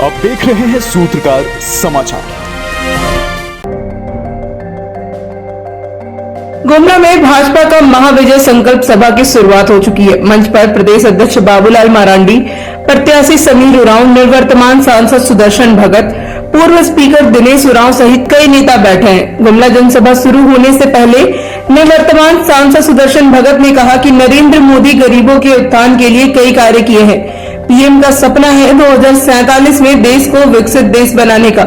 आप देख रहे हैं सूत्रकार समाचार। गुमला में भाजपा का महाविजय संकल्प सभा की शुरुआत हो चुकी है। मंच पर प्रदेश अध्यक्ष बाबूलाल मरांडी, प्रत्याशी समीर उरांव, निवर्तमान सांसद सुदर्शन भगत, पूर्व स्पीकर दिनेश उरांव सहित कई नेता बैठे हैं। गुमला जनसभा शुरू होने से पहले निवर्तमान सांसद सुदर्शन भगत ने कहा कि नरेंद्र मोदी गरीबों के उत्थान के लिए कई कार्य किए हैं। पीएम का सपना है 2047 में देश को विकसित देश बनाने का।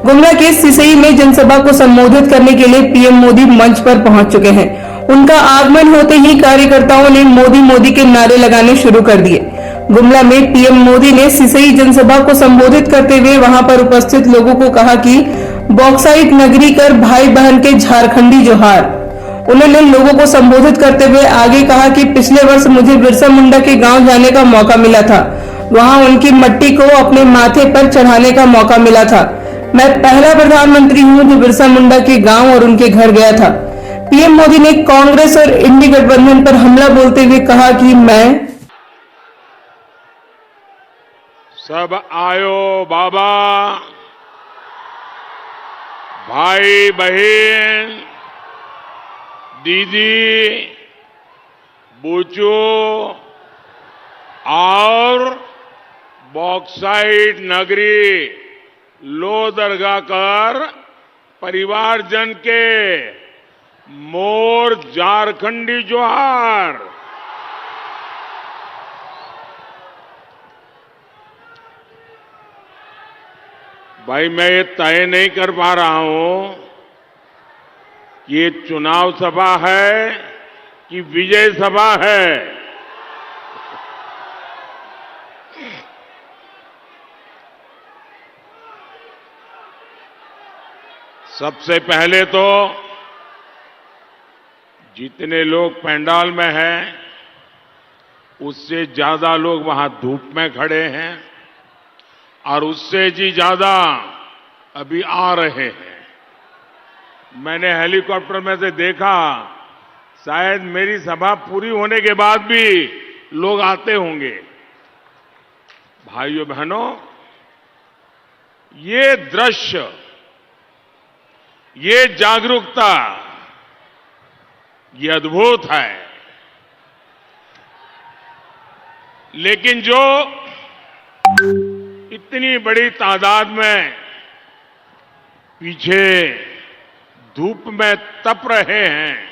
गुमला के सिसई में जनसभा को संबोधित करने के लिए पीएम मोदी मंच पर पहुंच चुके हैं। उनका आगमन होते ही कार्यकर्ताओं ने मोदी मोदी के नारे लगाने शुरू कर दिए। गुमला में पीएम मोदी ने सिसई जनसभा को संबोधित करते हुए वहां पर उपस्थित लोगों को कहा कि बॉक्साइट नगरी कर भाई बहन के झारखंडी जोहार। उन्होंने लोगों को संबोधित करते हुए आगे कहा कि पिछले वर्ष मुझे बिरसा मुंडा के गांव जाने का मौका मिला था। वहां उनकी मट्टी को अपने माथे पर चढ़ाने का मौका मिला था। मैं पहला प्रधानमंत्री हूं जो बिरसा मुंडा के गांव और उनके घर गया था। पीएम मोदी ने कांग्रेस और इंडी गठबंधन पर हमला बोलते हुए कहा कि मैं सब आयो बाबा, भाई बहन, दीदी, बूचू और बॉक्साइट नगरी लो दरगाह कर परिवारजन के मोर झारखंडी जोहार। भाई मैं ये तय नहीं कर पा रहा हूं कि ये चुनाव सभा है कि विजय सभा है। सबसे पहले तो जितने लोग पंडाल में हैं उससे ज्यादा लोग वहां धूप में खड़े हैं और उससे जी ज्यादा अभी आ रहे हैं। मैंने हेलीकॉप्टर में से देखा, शायद मेरी सभा पूरी होने के बाद भी लोग आते होंगे। भाइयों बहनों, ये दृश्य, ये जागरूकता, ये अद्भुत है। लेकिन जो इतनी बड़ी तादाद में पीछे धूप में तप रहे हैं,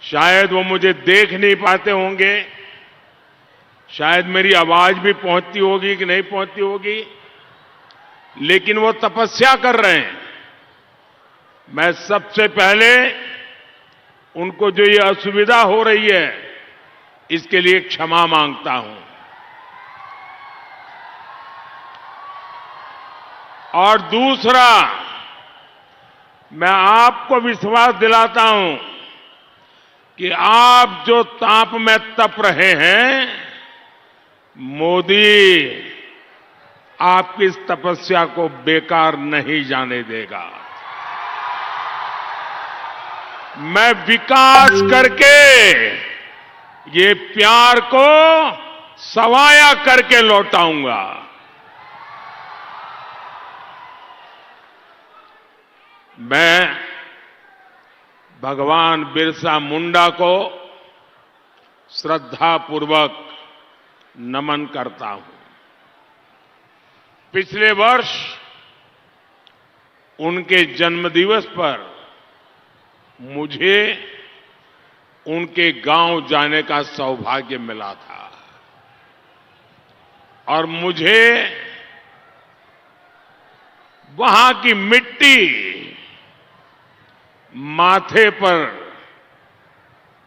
शायद वो मुझे देख नहीं पाते होंगे, शायद मेरी आवाज भी पहुंचती होगी कि नहीं पहुंचती होगी, लेकिन वो तपस्या कर रहे हैं। मैं सबसे पहले उनको जो ये असुविधा हो रही है इसके लिए क्षमा मांगता हूं और दूसरा, मैं आपको विश्वास दिलाता हूं कि आप जो ताप में तप रहे हैं, मोदी आपकी इस तपस्या को बेकार नहीं जाने देगा। मैं विकास करके ये प्यार को सवाया करके लौटाऊंगा। मैं भगवान बिरसा मुंडा को श्रद्धापूर्वक नमन करता हूं। पिछले वर्ष उनके जन्मदिवस पर मुझे उनके गांव जाने का सौभाग्य मिला था और मुझे वहां की मिट्टी माथे पर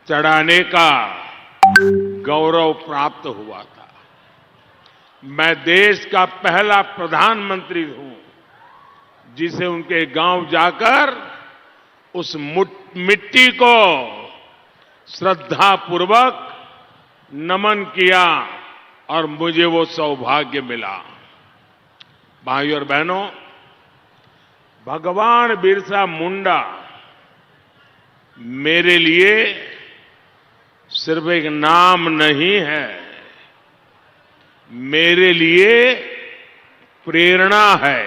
चढ़ाने का गौरव प्राप्त हुआ था। मैं देश का पहला प्रधानमंत्री हूं जिसे उनके गांव जाकर उस मिट्टी को श्रद्धापूर्वक नमन किया और मुझे वो सौभाग्य मिला। भाइयों और बहनों, भगवान बिरसा मुंडा मेरे लिए सिर्फ एक नाम नहीं है, मेरे लिए प्रेरणा है।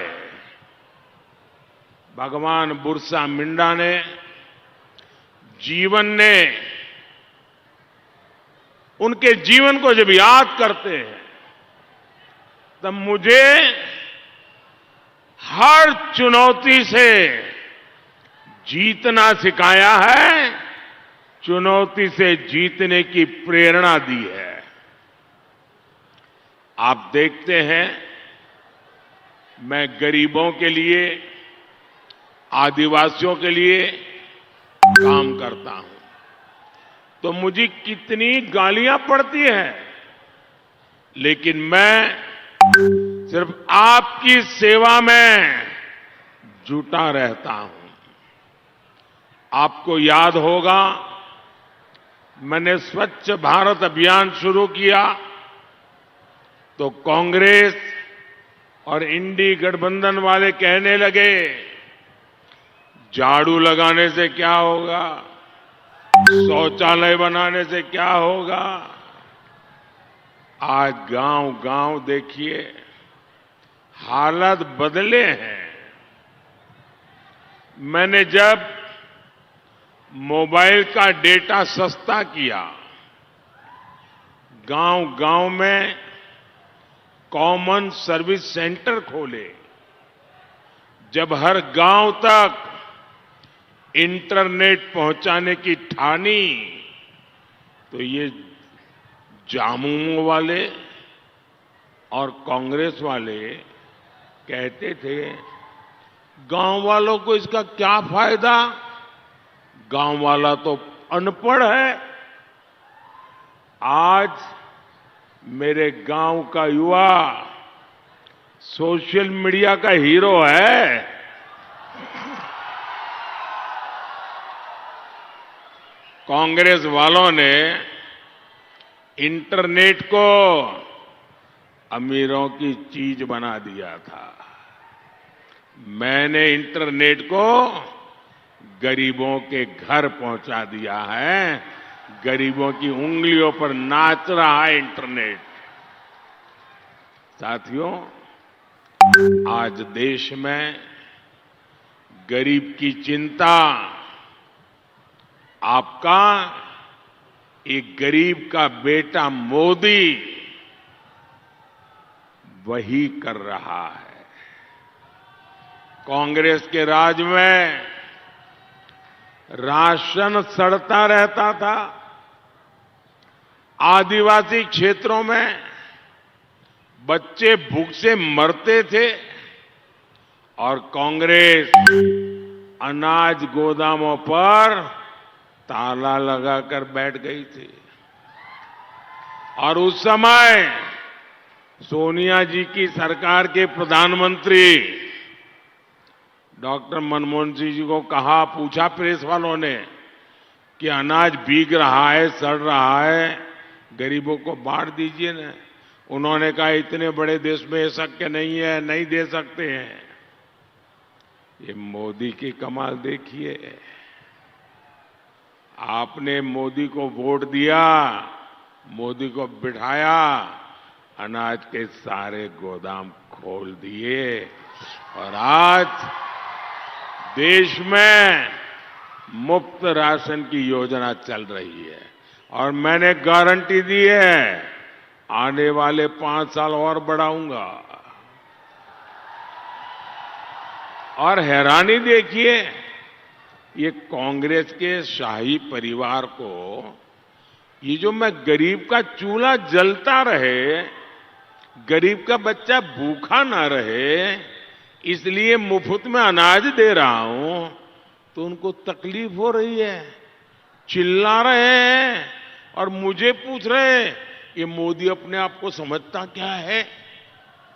भगवान बिरसा मुंडा ने उनके जीवन को जब याद करते हैं तब मुझे हर चुनौती से जीतना सिखाया है, चुनौती से जीतने की प्रेरणा दी है। आप देखते हैं, मैं गरीबों के लिए, आदिवासियों के लिए काम करता हूं, तो मुझे कितनी गालियां पड़ती हैं, लेकिन मैं सिर्फ आपकी सेवा में जुटा रहता हूं। आपको याद होगा, मैंने स्वच्छ भारत अभियान शुरू किया तो कांग्रेस और इंडी गठबंधन वाले कहने लगे, झाड़ू लगाने से क्या होगा, शौचालय बनाने से क्या होगा। आज गांव-गांव देखिए, हालात बदले हैं। मैंने जब मोबाइल का डेटा सस्ता किया, गांव-गांव में कॉमन सर्विस सेंटर खोले, जब हर गांव तक इंटरनेट पहुंचाने की ठानी, तो ये जामुन वाले और कांग्रेस वाले कहते थे, गांव वालों को इसका क्या फायदा, गांव वाला तो अनपढ़ है। आज मेरे गांव का युवा सोशल मीडिया का हीरो है। कांग्रेस वालों ने इंटरनेट को अमीरों की चीज बना दिया था। मैंने इंटरनेट को गरीबों के घर पहुंचा दिया है। गरीबों की उंगलियों पर नाच रहा है इंटरनेट। साथियों, आज देश में गरीब की चिंता आपका एक गरीब का बेटा मोदी वही कर रहा है। कांग्रेस के राज में राशन सड़ता रहता था, आदिवासी क्षेत्रों में बच्चे भूख से मरते थे और कांग्रेस अनाज गोदामों पर ताला लगाकर बैठ गई थी। और उस समय सोनिया जी की सरकार के प्रधानमंत्री डॉक्टर मनमोहन सिंह जी को पूछा प्रेस वालों ने कि अनाज भीग रहा है, सड़ रहा है, गरीबों को बांट दीजिए ना। उन्होंने कहा, इतने बड़े देश में ये शक्य नहीं है, नहीं दे सकते हैं। ये मोदी की कमाल देखिए। आपने मोदी को वोट दिया, मोदी को बिठाया, अनाज के सारे गोदाम खोल दिए और आज देश में मुफ्त राशन की योजना चल रही है। और मैंने गारंटी दी है, आने वाले 5 साल और बढ़ाऊंगा। और हैरानी देखिए, ये कांग्रेस के शाही परिवार को, ये जो मैं गरीब का चूल्हा जलता रहे, गरीब का बच्चा भूखा ना रहे, इसलिए मुफ्त में अनाज दे रहा हूं, तो उनको तकलीफ हो रही है, चिल्ला रहे हैं और मुझे पूछ रहे हैं, ये मोदी अपने आप को समझता क्या है?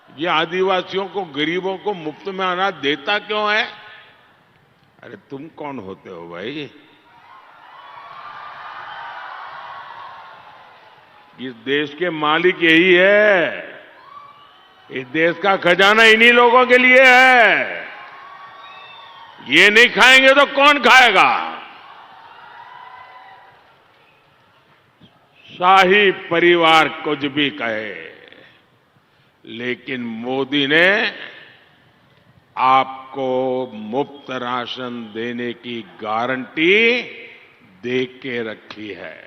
ये आदिवासियों को, गरीबों को मुफ्त में अनाज देता क्यों है? अरे तुम कौन होते हो भाई? इस देश के मालिक यही है। इस देश का खजाना इन्हीं लोगों के लिए है। ये नहीं खाएंगे तो कौन खाएगा? शाही परिवार कुछ भी कहे, लेकिन मोदी ने आपको मुफ्त राशन देने की गारंटी दे के रखी है।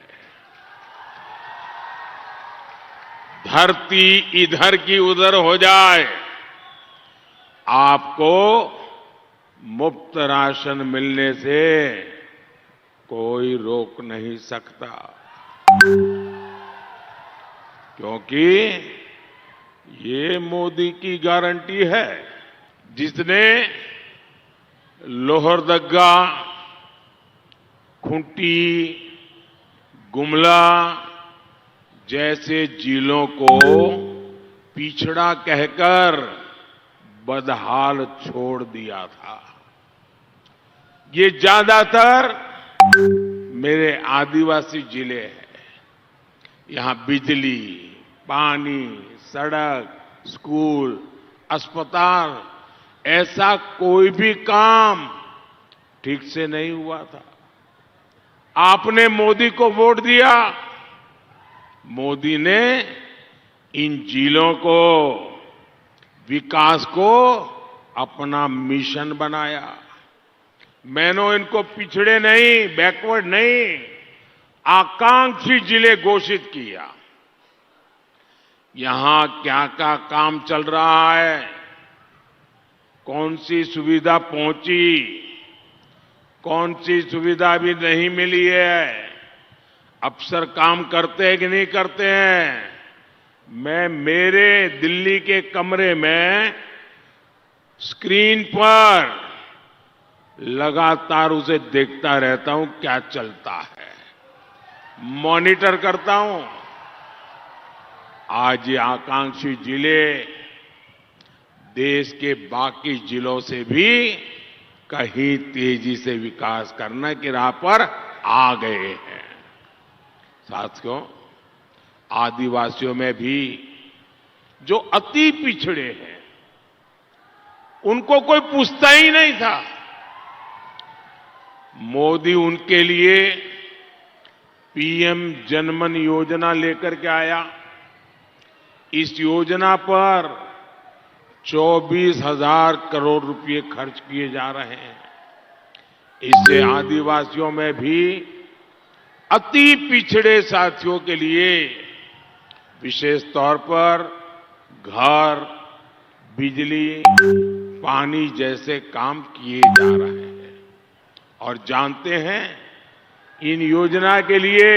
धरती इधर की उधर हो जाए, आपको मुफ्त राशन मिलने से कोई रोक नहीं सकता, क्योंकि ये मोदी की गारंटी है। जिसने लोहरदगा, खूंटी, गुमला जैसे जिलों को पिछड़ा कहकर बदहाल छोड़ दिया था, ये ज्यादातर मेरे आदिवासी जिले हैं। यहां बिजली, पानी, सड़क, स्कूल, अस्पताल, ऐसा कोई भी काम ठीक से नहीं हुआ था। आपने मोदी को वोट दिया, मोदी ने इन जिलों को, विकास को अपना मिशन बनाया। मैंने इनको पिछड़े नहीं, बैकवर्ड नहीं, आकांक्षी जिले घोषित किया। यहां क्या क्या काम चल रहा है, कौन सी सुविधा पहुंची, कौन सी सुविधा अभी नहीं मिली है, अफसर काम करते हैं कि नहीं करते हैं। मैं मेरे दिल्ली के कमरे में स्क्रीन पर लगातार उसे देखता रहता हूं, क्या चलता है, मॉनिटर करता हूं। आज ये आकांक्षी जिले देश के बाकी जिलों से भी कहीं तेजी से विकास करने की राह पर आ गए हैं। साथियों, आदिवासियों में भी जो अति पिछड़े हैं, उनको कोई पूछता ही नहीं था। मोदी उनके लिए पीएम जनमन योजना लेकर के आया। इस योजना पर 24,000 करोड़ रुपए खर्च किए जा रहे हैं। इससे आदिवासियों में भी अति पिछड़े साथियों के लिए विशेष तौर पर घर, बिजली, पानी जैसे काम किए जा रहे हैं। और जानते हैं, इन योजना के लिए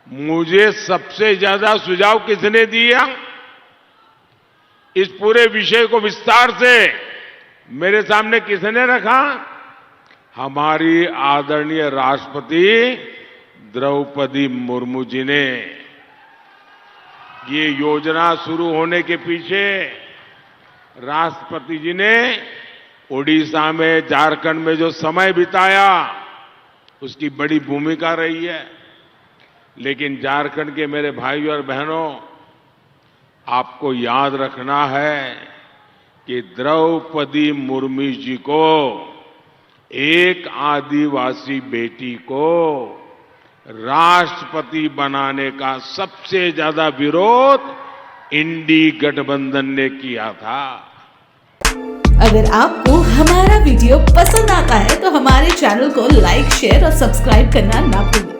मुझे सबसे ज्यादा सुझाव किसने दिया? इस पूरे विषय को विस्तार से मेरे सामने किसने रखा? हमारी आदरणीय राष्ट्रपति द्रौपदी मुर्मू जी ने। ये योजना शुरू होने के पीछे राष्ट्रपति जी ने ओडिशा में, झारखंड में जो समय बिताया, उसकी बड़ी भूमिका रही है। लेकिन झारखंड के मेरे भाई और बहनों, आपको याद रखना है कि द्रौपदी मुर्मू जी को, एक आदिवासी बेटी को राष्ट्रपति बनाने का सबसे ज्यादा विरोध इंडी गठबंधन ने किया था। अगर आपको हमारा वीडियो पसंद आता है तो हमारे चैनल को लाइक, शेयर और सब्सक्राइब करना ना भूलें।